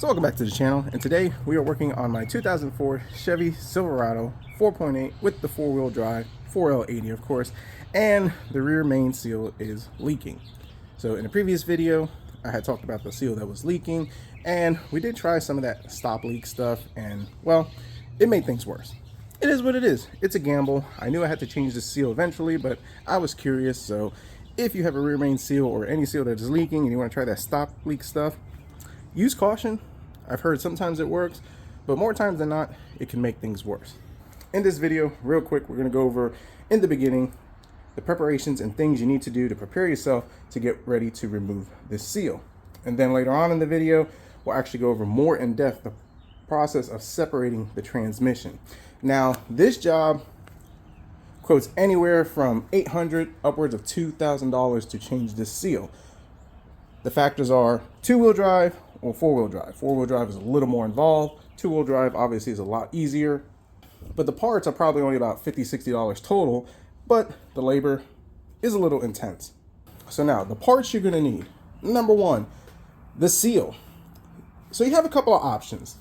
So welcome back to the channel, and today we are working on my 2004 Chevy Silverado 4.8 with the four-wheel drive, 4L80 of course, and the rear main seal is leaking. So in the previous video, I had talked about the seal that was leaking, and we did try some of that stop leak stuff, and well, it made things worse. It is what it is. It's a gamble. I knew I had to change the seal eventually, but I was curious, so if you have a rear main seal or any seal that is leaking and you want to try that stop leak stuff, use caution. I've heard sometimes it works, but more times than not, it can make things worse. In this video, real quick, we're going to go over, in the beginning, the preparations and things you need to do to prepare yourself to get ready to remove this seal. And then later on in the video, we'll actually go over more in depth the process of separating the transmission. Now, this job quotes anywhere from $800 upwards of $2,000 to change this seal. The factors are two-wheel drive or four-wheel drive. Four-wheel drive is a little more involved. Two-wheel drive obviously is a lot easier, but the parts are probably only about $50, $60 total, but the labor is a little intense. So now, the parts you're gonna need. Number one, the seal. So you have a couple of options.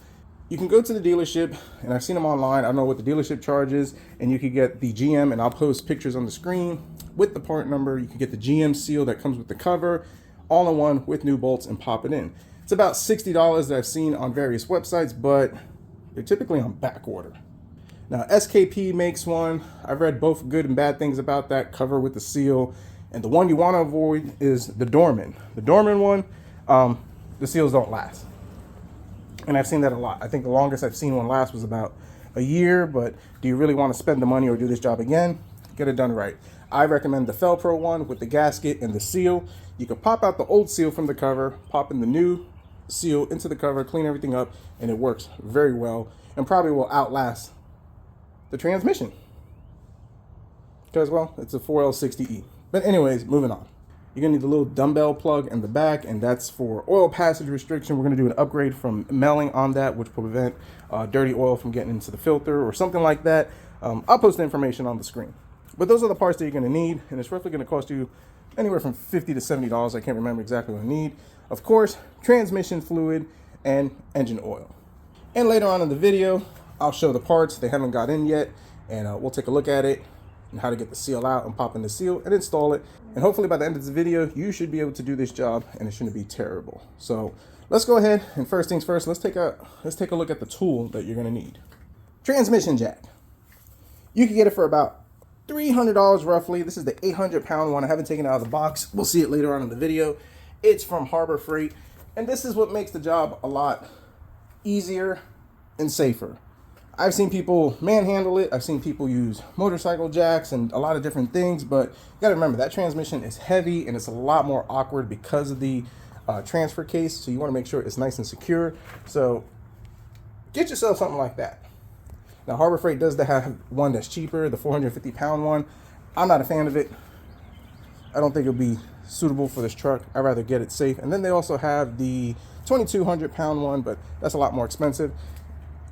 You can go to the dealership, and I've seen them online. I don't know what the dealership charges, and you can get the GM, and I'll post pictures on the screen with the part number. You can get the GM seal that comes with the cover, all in one with new bolts, and pop it in. It's about $60 that I've seen on various websites, but they're typically on back order. Now, SKP makes one. I've read both good and bad things about that cover with the seal, and the one you want to avoid is the Dorman. The Dorman one, the seals don't last. And I've seen that a lot. I think the longest I've seen one last was about a year, but do you really want to spend the money or do this job again? Get it done right. I recommend the Felpro one with the gasket and the seal. You can pop out the old seal from the cover, pop in the new seal into the cover, clean everything up, and it works very well and probably will outlast the transmission. Because, well, it's a 4L60E. But anyways, moving on. You're gonna need the little dumbbell plug in the back, and that's for oil passage restriction. We're gonna do an upgrade from melting on that, which will prevent dirty oil from getting into the filter or something like that. I'll post the information on the screen. But those are the parts that you're gonna need, and it's roughly gonna cost you anywhere from $50 to $70. I can't remember exactly what I need. Of course, transmission fluid and engine oil. And later on in the video, I'll show the parts. They haven't got in yet, and we'll take a look at it and how to get the seal out and pop in the seal and install it. And hopefully by the end of this video, you should be able to do this job and it shouldn't be terrible. So let's go ahead, and first things first, let's take a look at the tool that you're gonna need. Transmission jack. You can get it for about $300 roughly. This is the 800-pound one. I haven't taken it out of the box. We'll see it later on in the video. It's from Harbor Freight, and this is what makes the job a lot easier and safer. I've seen people manhandle it. I've seen people use motorcycle jacks and a lot of different things, but you gotta remember that transmission is heavy and it's a lot more awkward because of the transfer case. So you wanna make sure it's nice and secure. So get yourself something like that. Now, Harbor Freight does have one that's cheaper, the 450-pound one. I'm not a fan of it. I don't think it'll be suitable for this truck. I'd rather get it safe. And then they also have the 2,200-pound one, but that's a lot more expensive.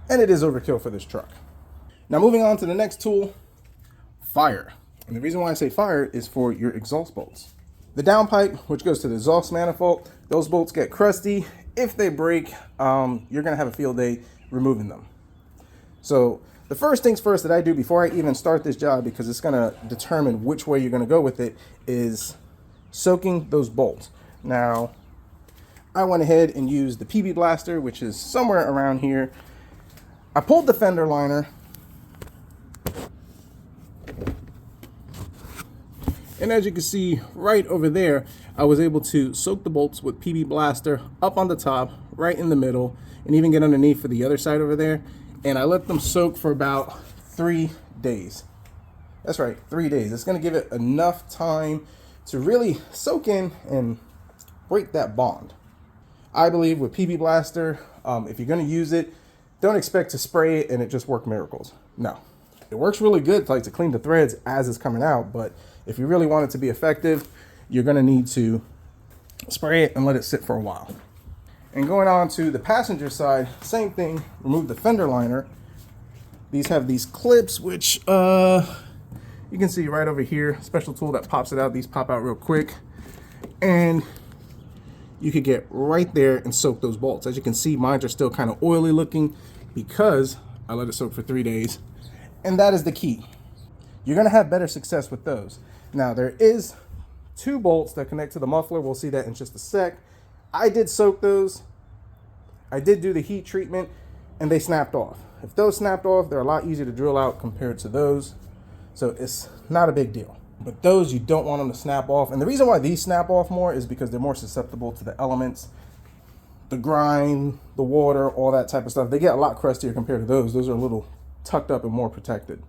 And it is overkill for this truck. Now, moving on to the next tool, fire. And the reason why I say fire is for your exhaust bolts. The downpipe, which goes to the exhaust manifold, those bolts get crusty. If they break, you're gonna have a field day removing them. So the first things first that I do before I even start this job, because it's gonna determine which way you're gonna go with it, is soaking those bolts. Now, I went ahead and used the PB Blaster, which is somewhere around here. I pulled the fender liner, and as you can see right over there, I was able to soak the bolts with PB Blaster up on the top, right in the middle, and even get underneath for the other side over there. And I let them soak for about 3 days. That's right, 3 days. It's gonna give it enough time to really soak in and break that bond. I believe with PB Blaster, if you're gonna use it, don't expect to spray it and it just work miracles. No, it works really good to clean the threads as it's coming out, but if you really want it to be effective, you're gonna need to spray it and let it sit for a while. And going on to the passenger side, same thing, remove the fender liner. These have these clips, which you can see right over here, special tool that pops it out. These pop out real quick. And you could get right there and soak those bolts. As you can see, mine are still kind of oily looking because I let it soak for 3 days. And that is the key. You're going to have better success with those. Now, there is 2 bolts that connect to the muffler. We'll see that in just a sec. I did soak those. I did do the heat treatment, and they snapped off. If those snapped off, they're a lot easier to drill out compared to those. So it's not a big deal. But those, you don't want them to snap off. And the reason why these snap off more is because they're more susceptible to the elements, the grime, the water, all that type of stuff. They get a lot crustier compared to those. Those are a little tucked up and more protected.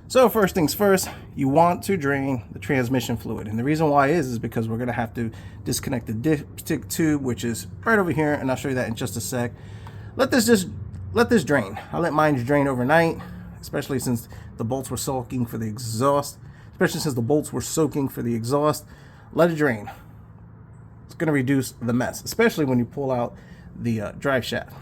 So first things first, you want to drain the transmission fluid. And the reason why is because we're going to have to disconnect the dipstick tube, which is right over here. And I'll show you that in just a sec. Let this drain. I let mine drain overnight, especially since the bolts were soaking for the exhaust. Let it drain. It's going to reduce the mess, especially when you pull out the drive shaft.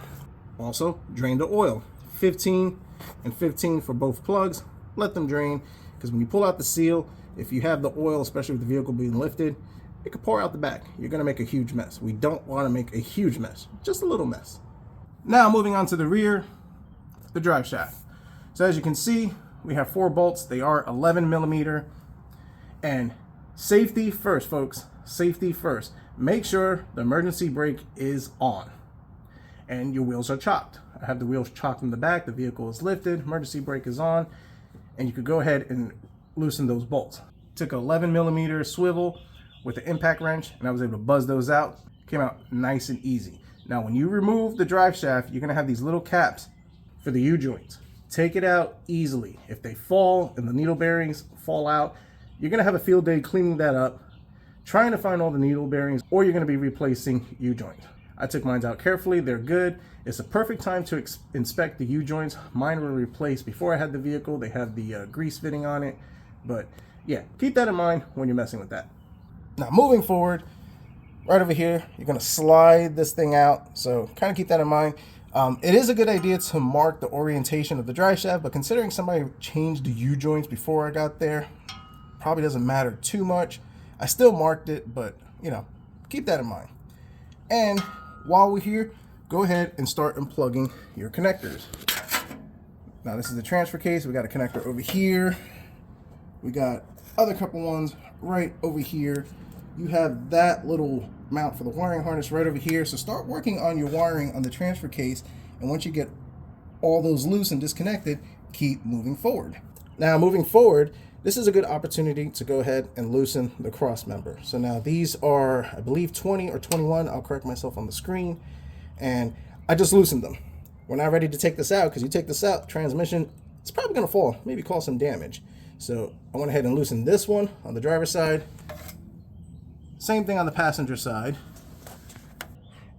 Also, drain the oil. 15 and 15 for both plugs. Let them drain, because when you pull out the seal, if you have the oil, especially with the vehicle being lifted, it could pour out the back. You're going to make a huge mess. We don't want to make a huge mess, just a little mess. Now moving on to the rear, the drive shaft. So as you can see, we have 4 bolts. They are 11 millimeter. And safety first, folks. Safety first. Make sure the emergency brake is on and your wheels are chocked. I have the wheels chocked in the back. The vehicle is lifted. Emergency brake is on. And you could go ahead and loosen those bolts. Took an 11 millimeter swivel with an impact wrench, and I was able to buzz those out. Came out nice and easy. Now, when you remove the drive shaft, you're going to have these little caps for the U-joints. Take it out easily. If they fall and the needle bearings fall out, you're going to have a field day cleaning that up, trying to find all the needle bearings, or you're going to be replacing U-joints. I took mine out carefully. They're good. It's a perfect time to inspect the U-joints. Mine were replaced before I had the vehicle. They have the grease fitting on it. But yeah, keep that in mind when you're messing with that. Now, moving forward, right over here, you're going to slide this thing out. So kind of keep that in mind. It is a good idea to mark the orientation of the drive shaft, but considering somebody changed the U-joints before I got there, probably doesn't matter too much. I still marked it, but you know, keep that in mind. And while we're here, go ahead and start unplugging your connectors. Now this is the transfer case. We got a connector over here. We got other couple ones right over here. You have that little mount for the wiring harness right over here. So start working on your wiring on the transfer case. And once you get all those loose and disconnected, keep moving forward. Now moving forward, this is a good opportunity to go ahead and loosen the cross member. So now these are, I believe, 20 or 21. I'll correct myself on the screen. And I just loosened them. We're not ready to take this out, because you take this out, transmission, it's probably going to fall, maybe cause some damage. So I went ahead and loosened this one on the driver's side. Same thing on the passenger side.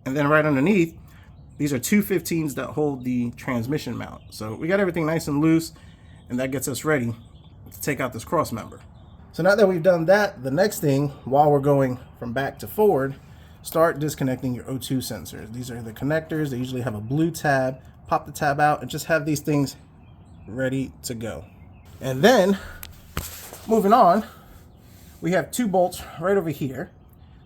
And then right underneath, these are 2 15s that hold the transmission mount. So we got everything nice and loose, and that gets us ready to take out this cross member. So now that we've done that, the next thing, while we're going from back to forward, start disconnecting your O2 sensors. These are the connectors. They usually have a blue tab. Pop the tab out and just have these things ready to go. And then, moving on, we have 2 bolts right over here.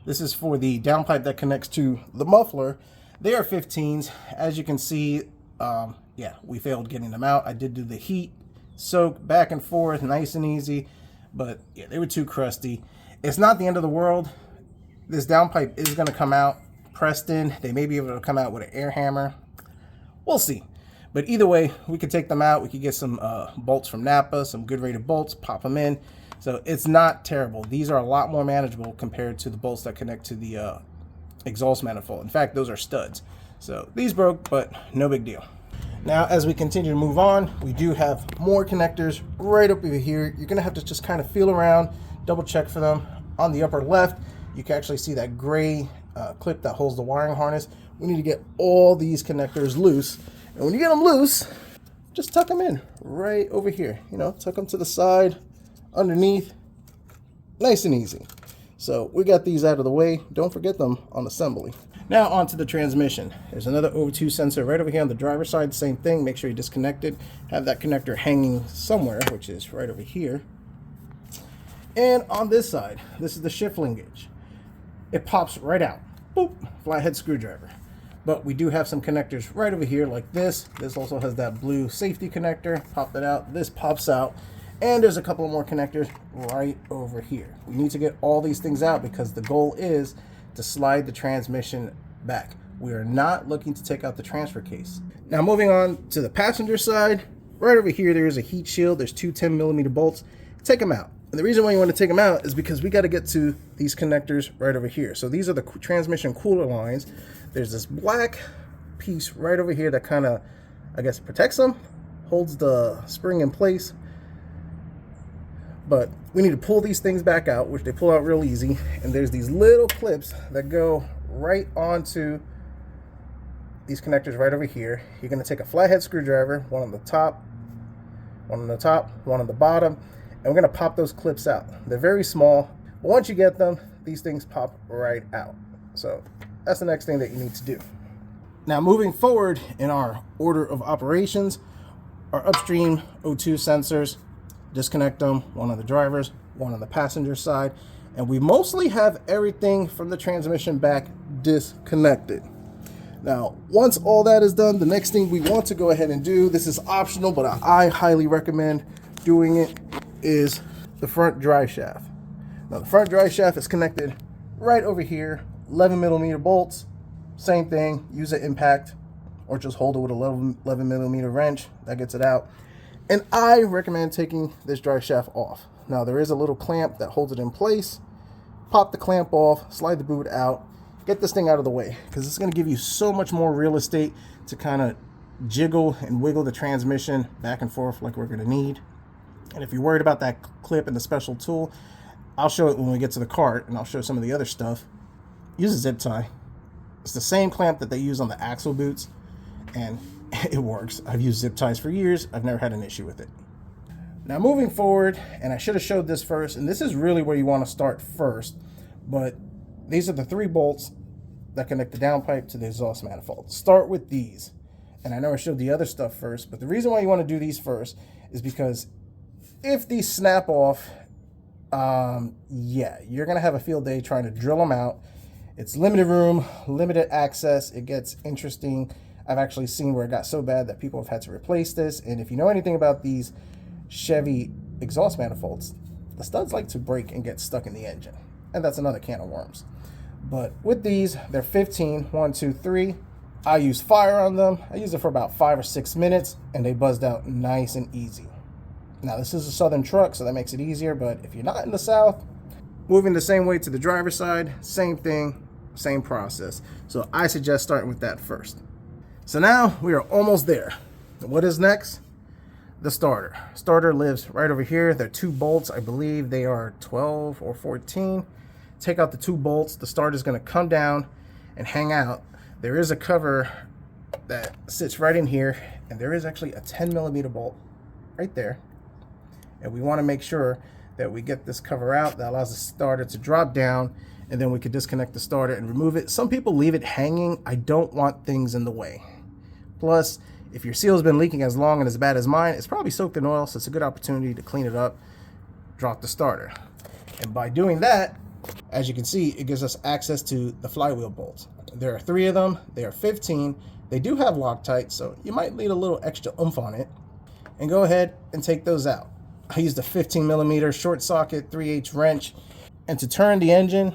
This is for the downpipe that connects to the muffler. They are 15s. As you can see, yeah, we failed getting them out. I did do the heat soak back and forth, nice and easy, but yeah, they were too crusty. It's not the end of the world. This downpipe is going to come out pressed in. They may be able to come out with an air hammer. We'll see. But either way, we could take them out. We could get some bolts from Napa, some good rated bolts, pop them in. So it's not terrible. These are a lot more manageable compared to the bolts that connect to the exhaust manifold. In fact, those are studs. So these broke, but no big deal. Now, as we continue to move on, we do have more connectors right up over here. You're going to have to just kind of feel around, double check for them. On the upper left, you can actually see that gray clip that holds the wiring harness. We need to get all these connectors loose. And when you get them loose, just tuck them in right over here. You know, tuck them to the side, underneath, nice and easy. So we got these out of the way. Don't forget them on assembly. Now onto the transmission. There's another O2 sensor right over here on the driver's side. Same thing. Make sure you disconnect it. Have that connector hanging somewhere, which is right over here. And on this side, this is the shift linkage. It pops right out. boop, flathead screwdriver. But we do have some connectors right over here like this. This also has that blue safety connector. Pop that out. This pops out. And there's a couple more connectors right over here. We need to get all these things out because the goal is to slide the transmission back. We are not looking to take out the transfer case. Now moving on to the passenger side, right over here there is a heat shield. There's two 10mm bolts. Take them out. And the reason why you want to take them out is because we got to get to these connectors right over here. So these are the transmission cooler lines. There's this black piece right over here that kind of, I guess, protects them, holds the spring in place. But we need to pull these things back out, which they pull out real easy. And there's these little clips that go right onto these connectors right over here. You're going to take a flathead screwdriver, one on the top, one on the top, one on the bottom, and we're going to pop those clips out. They're very small, but once you get them, these things pop right out. So that's the next thing that you need to do. Now moving forward in our order of operations, our upstream O2 sensors, disconnect them, one on the driver's, one on the passenger side, and we mostly have everything from the transmission back disconnected. Now, once all that is done, the next thing we want to go ahead and do, this is optional, but I highly recommend doing it, is the front drive shaft. Now, the front drive shaft is connected right over here, 11mm bolts, same thing, use an impact, or just hold it with a 11mm wrench, that gets it out. And I recommend taking this drive shaft off. Now, there is a little clamp that holds it in place. Pop the clamp off, slide the boot out, get this thing out of the way, because it's going to give you so much more real estate to kind of jiggle and wiggle the transmission back and forth like we're going to need. And if you're worried about that clip and the special tool, I'll show it when we get to the cart, and I'll show some of the other stuff. Use a zip tie. It's the same clamp that they use on the axle boots, and it works. I've used zip ties for years. I've never had an issue with it. Now moving forward, and I should have showed this first, and this is really where you want to start first, but these are the 3 bolts that connect the downpipe to the exhaust manifold. Start with these. And I know I showed the other stuff first, but the reason why you want to do these first is because if these snap off, yeah, you're going to have a field day trying to drill them out. It's limited room, limited access. It gets interesting. I've actually seen where it got so bad that people have had to replace this. And if you know anything about these Chevy exhaust manifolds, the studs like to break and get stuck in the engine. And that's another can of worms. But with these, they're 15, 1, 2, 3. I use fire on them. I use it for about 5 or 6 minutes, and they buzzed out nice and easy. Now, this is a southern truck, so that makes it easier, but if you're not in the south, moving the same way to the driver's side, same thing, same process. So I suggest starting with that first. So now we are almost there. What is next? The starter. Starter lives right over here. They're 2 bolts. I believe they are 12 or 14. Take out the 2 bolts. The starter is going to come down and hang out. There is a cover that sits right in here, and there is actually a 10mm bolt right there. And we want to make sure that we get this cover out. That allows the starter to drop down, and then we can disconnect the starter and remove it. Some people leave it hanging. I don't want things in the way. Plus, if your seal's been leaking as long and as bad as mine, it's probably soaked in oil, so it's a good opportunity to clean it up, drop the starter. And by doing that, as you can see, it gives us access to the flywheel bolts. There are 3 of them. They are 15. They do have Loctite, so you might need a little extra oomph on it. And go ahead and take those out. I used a 15mm short socket 3/8 wrench. And to turn the engine,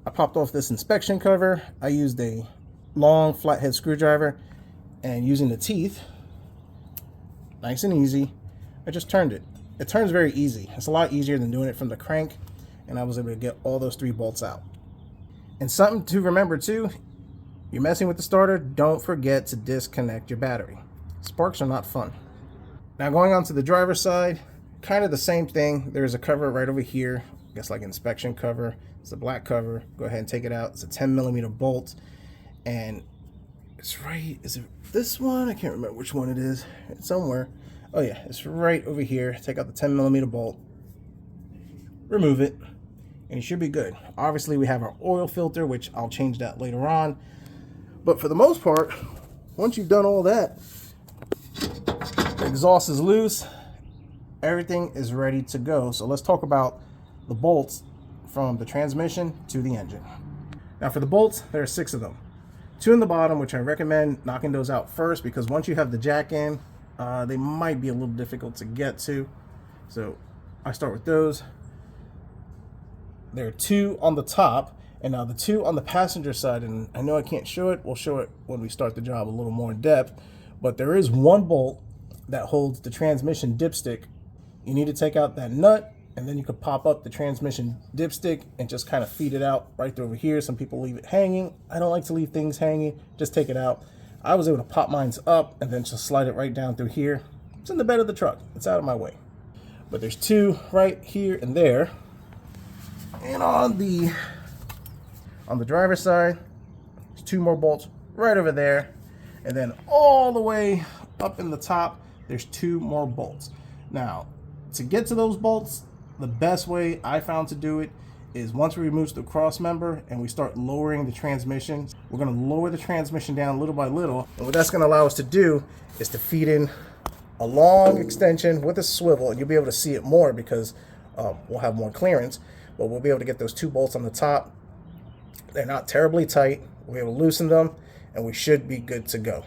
I popped off this inspection cover. I used a long flathead screwdriver, and using the teeth, nice and easy, I just turned it. It turns very easy. It's a lot easier than doing it from the crank, and I was able to get all those 3 bolts out. And something to remember too, you're messing with the starter, don't forget to disconnect your battery. Sparks are not fun. Now going on to the driver's side, kind of the same thing. There's a cover right over here, I guess like inspection cover. It's a black cover. Go ahead and take it out. It's a 10mm bolt, and it's right, is it this one? I can't remember which one it is. It's somewhere. Oh yeah, it's right over here. Take out the 10mm bolt, remove it, and you should be good. Obviously we have our oil filter, which I'll change that later on. But for the most part, once you've done all that, the exhaust is loose, everything is ready to go. So let's talk about the bolts from the transmission to the engine. Now for the bolts, there are 6 of them. 2 in the bottom, which I recommend knocking those out first, because once you have the jack in, they might be a little difficult to get to. So I start with those. There are 2 on the top, and now the 2 on the passenger side, and I know I can't show it, we'll show it when we start the job a little more in depth, but there is 1 bolt that holds the transmission dipstick. You need to take out that nut, and then you could pop up the transmission dipstick and just kind of feed it out right through over here. Some people leave it hanging. I don't like to leave things hanging, just take it out. I was able to pop mine up and then just slide it right down through here. It's in the bed of the truck, it's out of my way. But there's 2 right here and there. And on the driver's side, there's 2 more bolts right over there. And then all the way up in the top, there's 2 more bolts. Now, to get to those bolts, the best way I found to do it is once we remove the cross member and we start lowering the transmission, we're going to lower the transmission down little by little. And what that's going to allow us to do is to feed in a long extension with a swivel, and you'll be able to see it more because we'll have more clearance, but we'll be able to get those 2 bolts on the top. They're not terribly tight. We'll be able to loosen them, and we should be good to go.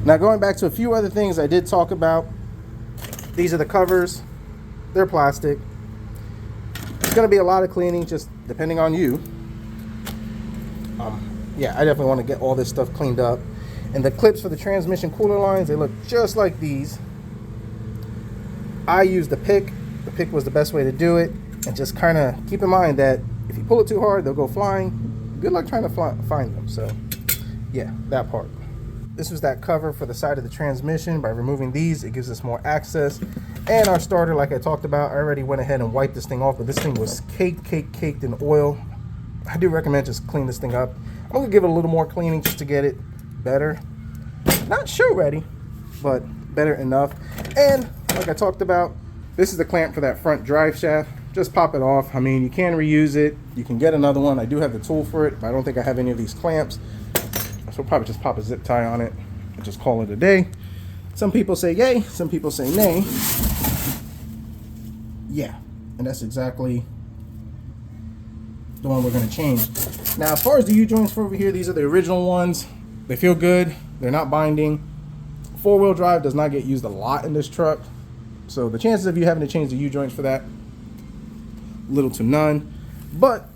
Now, going back to a few other things I did talk about, these are the covers. They're plastic. It's going to be a lot of cleaning, just depending on you. Yeah, I definitely want to get all this stuff cleaned up. And the clips for the transmission cooler lines, they look just like these. I used the pick. The pick was the best way to do it. And just kind of keep in mind that if you pull it too hard, they'll go flying. Good luck trying to find them. So, yeah, that part. This was that cover for the side of the transmission. By removing these, it gives us more access. And our starter, like I talked about, I already went ahead and wiped this thing off, but this thing was caked in oil. I do recommend just clean this thing up. I'm gonna give it a little more cleaning just to get it better. Not show ready, but better enough. And like I talked about, this is the clamp for that front drive shaft. Just pop it off. I mean, you can reuse it. You can get another one. I do have the tool for it, but I don't think I have any of these clamps. So we'll probably just pop a zip tie on it and just call it a day. Some people say yay, some people say nay. Yeah, and that's exactly the one we're going to change. Now, as far as the U-joints for over here, these are the original ones. They feel good. They're not binding. 4-wheel drive does not get used a lot in this truck, so the chances of you having to change the U-joints for that, little to none. But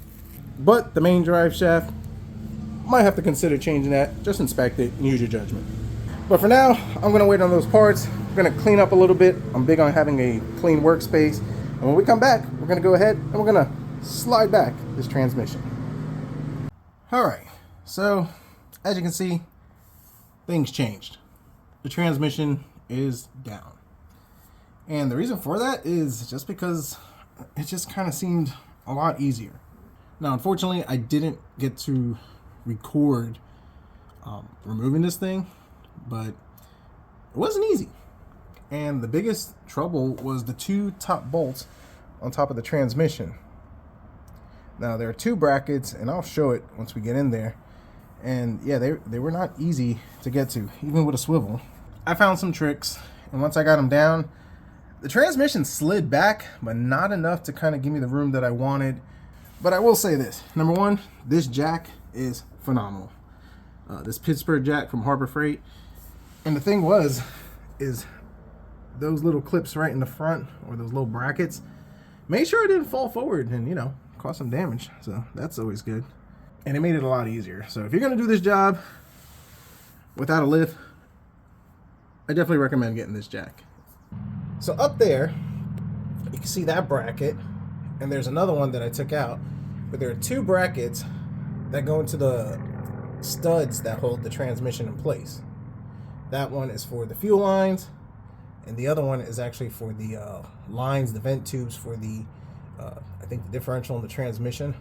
the main drive shaft, might have to consider changing that. Just inspect it and use your judgment. But for now, I'm going to wait on those parts. I'm going to clean up a little bit. I'm big on having a clean workspace. And when we come back, we're going to go ahead and we're going to slide back this transmission. All right, so as you can see, things changed. The transmission is down. And the reason for that is just because it just kind of seemed a lot easier. Now, unfortunately, I didn't get to record removing this thing, but it wasn't easy. And the biggest trouble was the 2 top bolts on top of the transmission. Now, there are 2 brackets, and I'll show it once we get in there. And yeah, they were not easy to get to, even with a swivel. I found some tricks, and once I got them down, the transmission slid back, but not enough to kind of give me the room that I wanted. But I will say this. Number 1, this jack is phenomenal. This Pittsburgh jack from Harbor Freight. And the thing is those little clips right in the front, or those little brackets, made sure it didn't fall forward and, you know, cause some damage. So that's always good. And it made it a lot easier. So if you're going to do this job without a lift, I definitely recommend getting this jack. So up there, you can see that bracket, and there's another one that I took out, but there are 2 brackets that go into the studs that hold the transmission in place. That one is for the fuel lines, and the other one is actually for the lines, the vent tubes for the, I think the differential in the transmission.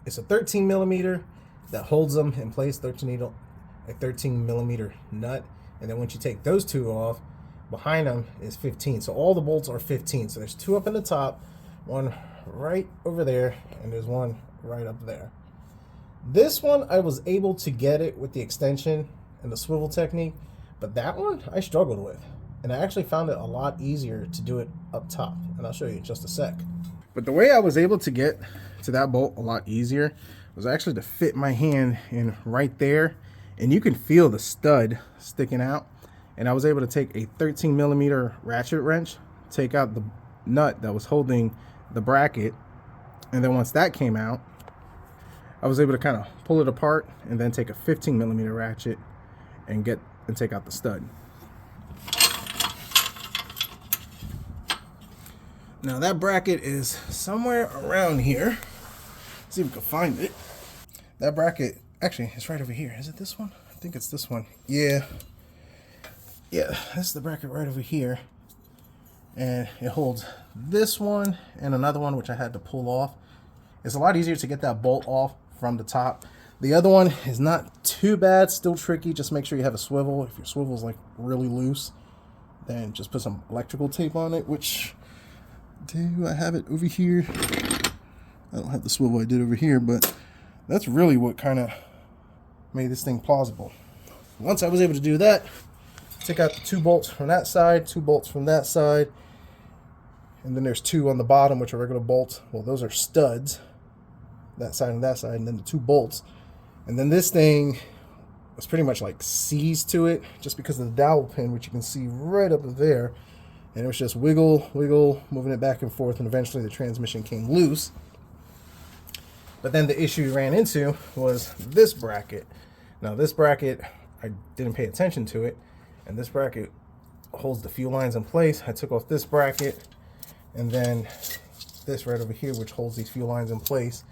It's a 13 millimeter that holds them in place, 13 millimeter nut, and then once you take those 2 off, behind them is 15. So all the bolts are 15. So there's 2 up in the top, 1 right over there, and there's 1 right up there. This one, I was able to get it with the extension and the swivel technique, but that one I struggled with. And I actually found it a lot easier to do it up top, and I'll show you in just a sec. But the way I was able to get to that bolt a lot easier was actually to fit my hand in right there, and you can feel the stud sticking out. And I was able to take a 13mm ratchet wrench, take out the nut that was holding the bracket, and then once that came out, I was able to kind of pull it apart and then take a 15mm ratchet and take out the stud. Now that bracket is somewhere around here. Let's see if we can find it. That bracket, actually, it's right over here. Is it this one? I think it's this one. Yeah, this is the bracket right over here. And it holds this one and another one, which I had to pull off. It's a lot easier to get that bolt off from the top. The other one is not too bad, still tricky. Just make sure you have a swivel. If your swivel is like really loose, then just put some electrical tape on it, which do I have it over here? I don't have the swivel I did over here, but that's really what kind of made this thing plausible. Once I was able to do that, take out the 2 bolts from that side, 2 bolts from that side, and then there's 2 on the bottom, which are regular bolts. Well, those are studs, that side and that side, and then the 2 bolts. And then this thing was pretty much like seized to it just because of the dowel pin, which you can see right up there. And it was just wiggle, wiggle, moving it back and forth, and eventually the transmission came loose. But then the issue we ran into was this bracket. Now this bracket, I didn't pay attention to it, and this bracket holds the fuel lines in place. I took off this bracket, and then this right over here, which holds these fuel lines in place.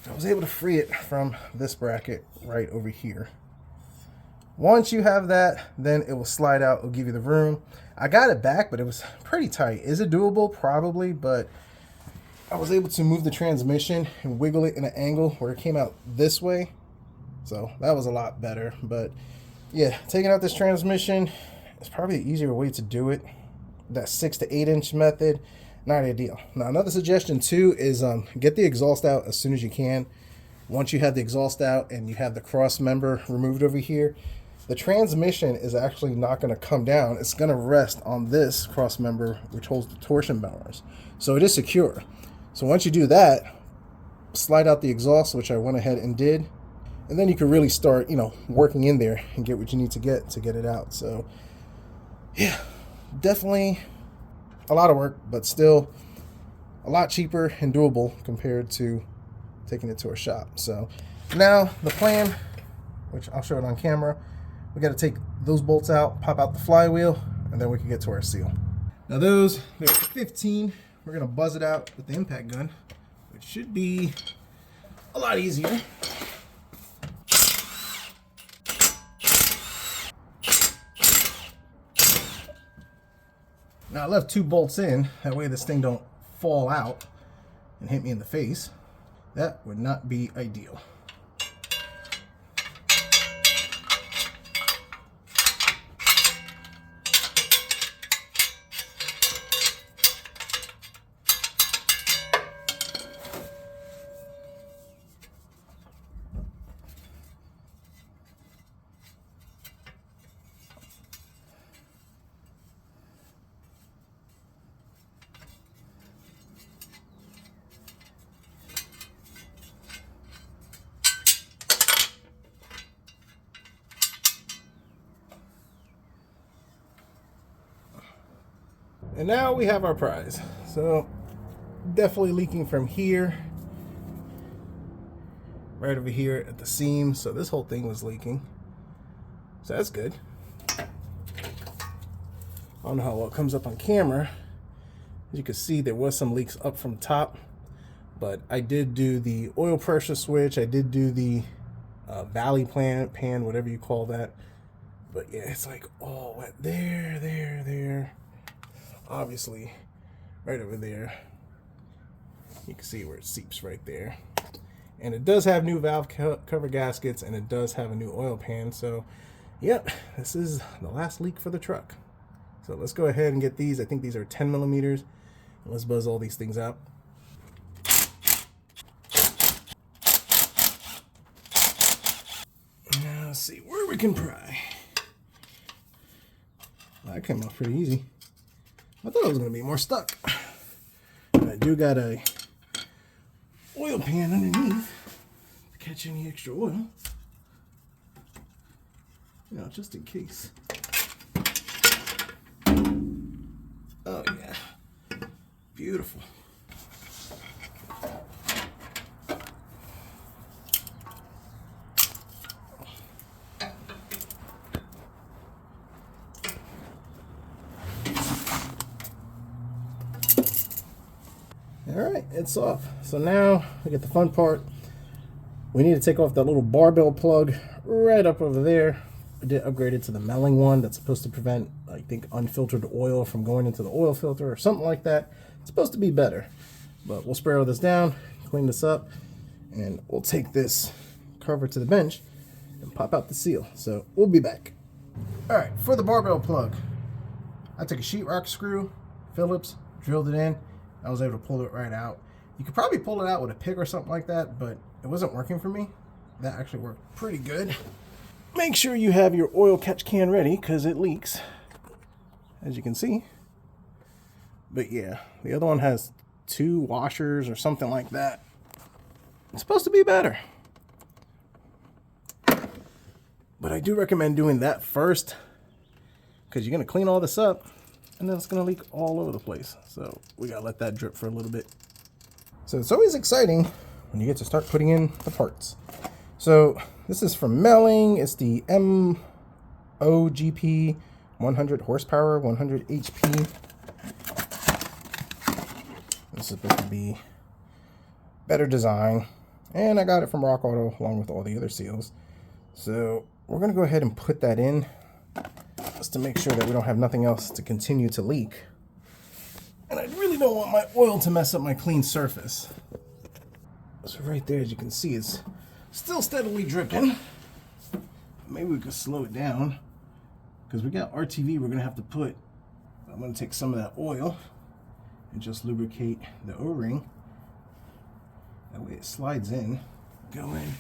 I was able to free it from this bracket right over here. Once you have that, then it will slide out. It'll give you the room. I got it back, but it was pretty tight. Is it doable? Probably, but I was able to move the transmission and wiggle it in an angle where it came out this way. So that was a lot better. But yeah, taking out this transmission is probably the easier way to do it. That 6 to 8 inch method, not ideal. Now another suggestion too is get the exhaust out as soon as you can. Once you have the exhaust out and you have the cross member removed over here, the transmission is actually not going to come down. It's going to rest on this cross member, which holds the torsion bars. So it is secure. So once you do that, slide out the exhaust, which I went ahead and did, and then you can really start, working in there and get what you need to get it out. So yeah, definitely a lot of work, but still a lot cheaper and doable compared to taking it to a shop. So now the plan, which I'll show it on camera, we got to take those bolts out, pop out the flywheel, and then we can get to our seal. Now they're 15. We're going to buzz it out with the impact gun, which should be a lot easier. Now I left 2 bolts in, that way this thing don't fall out and hit me in the face. That would not be ideal. And now we have our prize. So definitely leaking from here, right over here at the seam. So this whole thing was leaking. So that's good. I don't know how well it comes up on camera. As you can see, there was some leaks up from top, but I did do the oil pressure switch. I did do the valley pan, whatever you call that. But yeah, it's like all wet there. Obviously, right over there. You can see where it seeps right there. And it does have new valve cover gaskets, and it does have a new oil pan. So, yep, this is the last leak for the truck. So let's go ahead and get these. I think these are 10mm. And let's buzz all these things out. Now let's see where we can pry. Well, that came off pretty easy. I thought it was going to be more stuck. But I do got a oil pan underneath the catch any extra oil. You know, just in case. Oh yeah, beautiful. All right, it's off. So now we get the fun part. We need to take off that little barbell plug right up over there. I did upgrade it to the melling one that's supposed to prevent, I think, unfiltered oil from going into the oil filter or something like that. It's supposed to be better. But we'll spray all this down, clean this up, and we'll take this cover to the bench and pop out the seal. So we'll be back. All right, for the barbell plug, I took a sheetrock screw, Phillips, drilled it in. I was able to pull it right out. You could probably pull it out with a pick or something like that, but it wasn't working for me. That actually worked pretty good. Make sure you have your oil catch can ready because it leaks, as you can see. But yeah, the other one has 2 washers or something like that. It's supposed to be better. But I do recommend doing that first because you're going to clean all this up and then it's going to leak all over the place. So we got to let that drip for a little bit. So it's always exciting when you get to start putting in the parts. So this is from Melling. It's the MOGP 100 horsepower, 100 HP. This is supposed to be better design. And I got it from Rock Auto along with all the other seals. So we're going to go ahead and put that in just to make sure that we don't have nothing else to continue to leak. And I really don't want my oil to mess up my clean surface. So right there, as you can see, it's still steadily dripping. Maybe we could slow it down because we got RTV we're going to have to put. I'm going to take some of that oil and just lubricate the O-ring. That way it slides in. Go in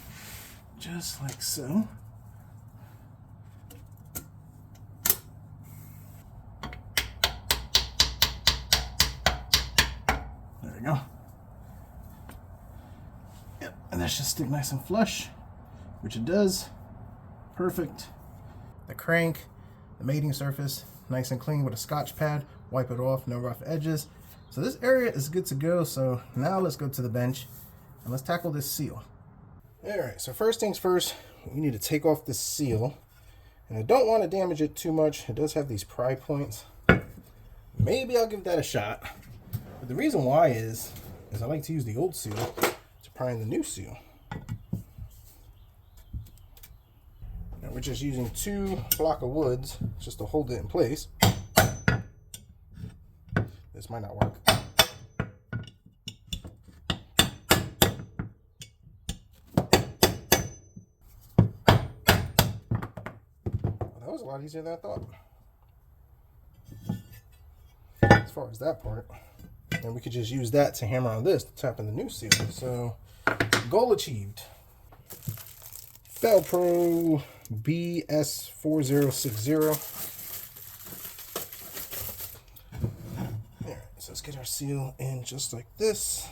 just like so. There we go. Yep, and that should stick nice and flush, which it does. Perfect. The crank, the mating surface, nice and clean with a Scotch pad. Wipe it off, no rough edges. So this area is good to go. So now let's go to the bench and let's tackle this seal. All right, so first things first, we need to take off this seal. And I don't want to damage it too much. It does have these pry points. Maybe I'll give that a shot. But the reason why is I like to use the old seal to prime the new seal. Now we're just using 2 block of woods just to hold it in place. This might not work. Well, that was a lot easier than I thought. As far as that part. And we could just use that to hammer on this to tap in the new seal. So, goal achieved. Felpro BS4060. Alright, so let's get our seal in just like this.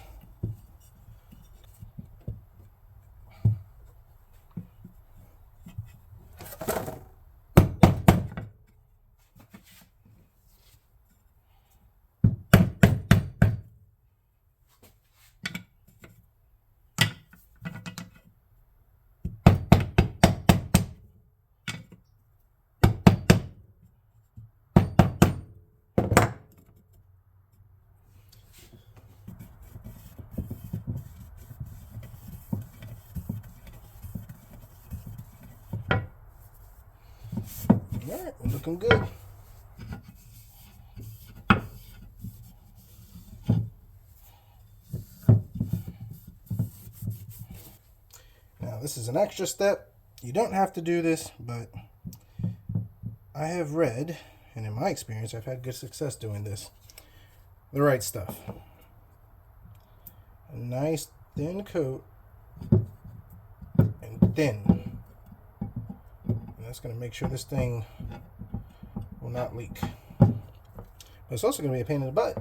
All right, we're looking good. Now, this is an extra step. You don't have to do this, but I have read, and in my experience, I've had good success doing this. The right stuff. A nice thin coat, and thin. That's going to make sure this thing will not leak. But it's also going to be a pain in the butt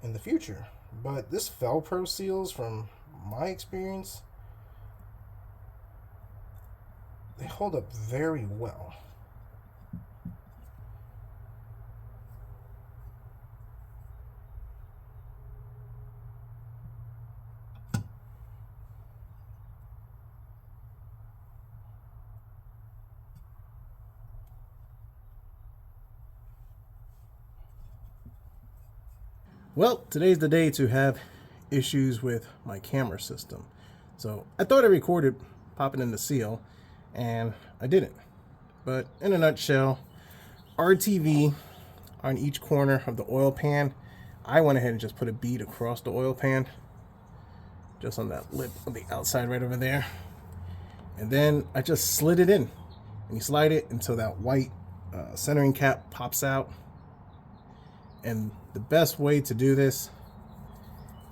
in the future. But this Felpro seals, from my experience, they hold up very well. Well, today's the day to have issues with my camera system. So I thought I recorded popping in the seal, and I didn't. But in a nutshell, RTV on each corner of the oil pan. I went ahead and just put a bead across the oil pan, just on that lip on the outside right over there. And then I just slid it in. And you slide it until that white centering cap pops out. And the best way to do this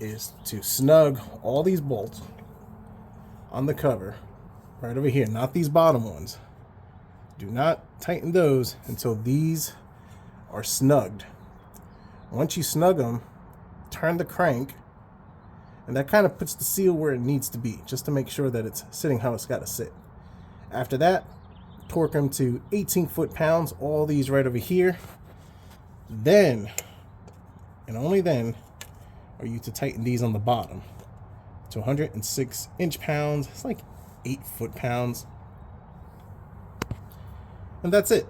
is to snug all these bolts on the cover right over here, not these bottom ones. Do not tighten those until these are snugged. Once you snug them, turn the crank, and that kind of puts the seal where it needs to be, just to make sure that it's sitting how it's got to sit. After that, torque them to 18 foot-pounds, all these right over here. Then, and only then, are you to tighten these on the bottom to 106 inch-pounds. It's like 8 foot-pounds. And that's it.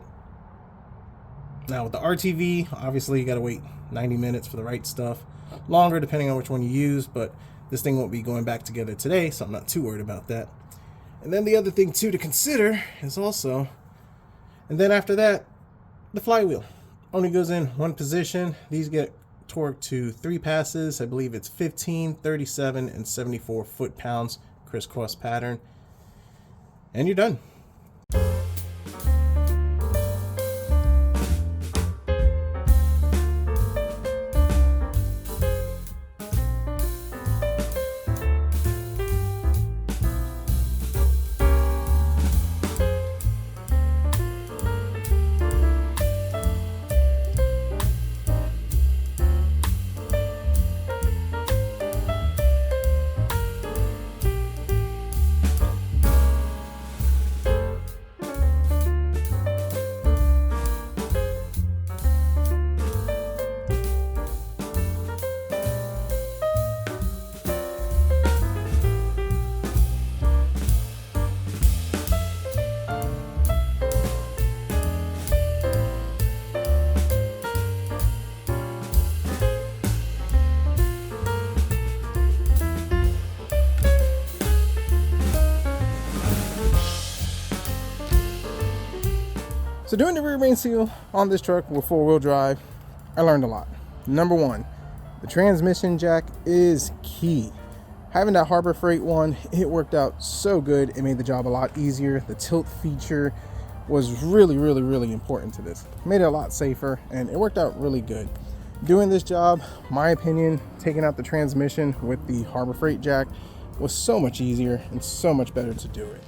Now with the RTV, obviously you gotta wait 90 minutes for the right stuff. Longer depending on which one you use, but this thing won't be going back together today, so I'm not too worried about that. And then the other thing too to consider is also, and then after that, the flywheel. Only goes in one position. These get torqued to 3 passes. I believe it's 15, 37, and 74 foot-pounds crisscross pattern. And you're done. So doing the rear main seal on this truck with 4-wheel drive, I learned a lot. Number one, the transmission jack is key. Having that Harbor Freight one, it worked out so good. It made the job a lot easier. The tilt feature was really important to this. Made it a lot safer, and it worked out really good. Doing this job, my opinion, taking out the transmission with the Harbor Freight jack was so much easier and so much better to do it.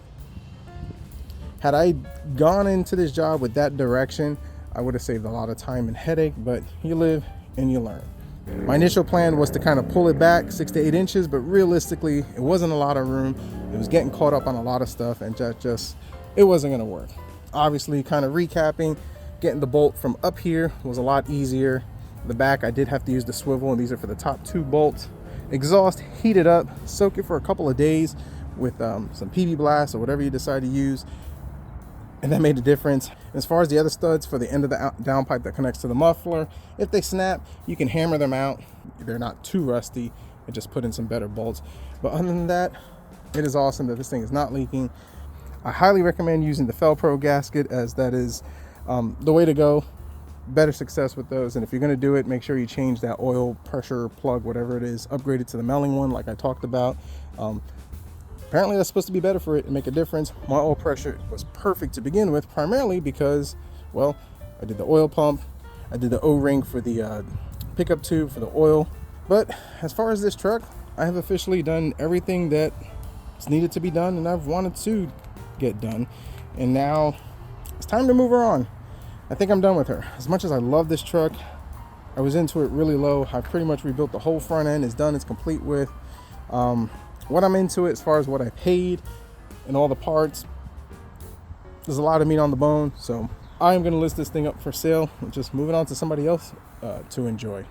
Had I gone into this job with that direction, I would have saved a lot of time and headache, but you live and you learn. My initial plan was to kind of pull it back 6 to 8 inches, but realistically, it wasn't a lot of room. It was getting caught up on a lot of stuff, and just it wasn't gonna work. Obviously, kind of recapping, getting the bolt from up here was a lot easier. The back, I did have to use the swivel, and these are for the top 2 bolts. Exhaust, heat it up, soak it for a couple of days with some PB Blast or whatever you decide to use. And that made a difference. As far as the other studs for the end of the downpipe that connects to the muffler, if they snap, you can hammer them out. They're not too rusty, and just put in some better bolts. But other than that, it is awesome that this thing is not leaking. I highly recommend using the Felpro gasket, as that is the way to go. Better success with those. And if you're gonna do it, make sure you change that oil pressure plug, whatever it is, upgrade it to the Melling one like I talked about. Apparently that's supposed to be better for it and make a difference. My oil pressure was perfect to begin with, primarily because, well, I did the oil pump, I did the O-ring for the pickup tube for the oil. But as far as this truck, I have officially done everything that is needed to be done and I've wanted to get done. And now it's time to move her on. I think I'm done with her. As much as I love this truck, I was into it really low. I pretty much rebuilt the whole front end. It's done, it's complete with. What I'm into it as far as what I paid and all the parts, there's a lot of meat on the bone, so I'm going to list this thing up for sale and just move it on to somebody else to enjoy.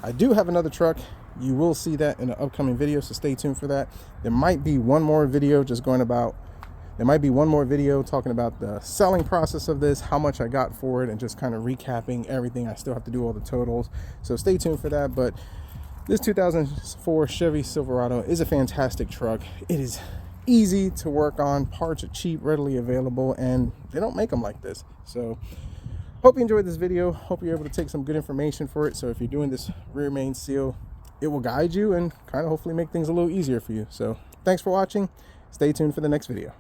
I do have another truck. You will see that in an upcoming video, so stay tuned for that. There might be one more video talking about the selling process of this, how much I got for it, and just kind of recapping everything. I still have to do all the totals, so stay tuned for that. But this 2004 Chevy Silverado is a fantastic truck. It is easy to work on, parts are cheap, readily available, and they don't make them like this. So hope you enjoyed this video. Hope you're able to take some good information for it. So if you're doing this rear main seal, it will guide you and kind of hopefully make things a little easier for you. So thanks for watching. Stay tuned for the next video.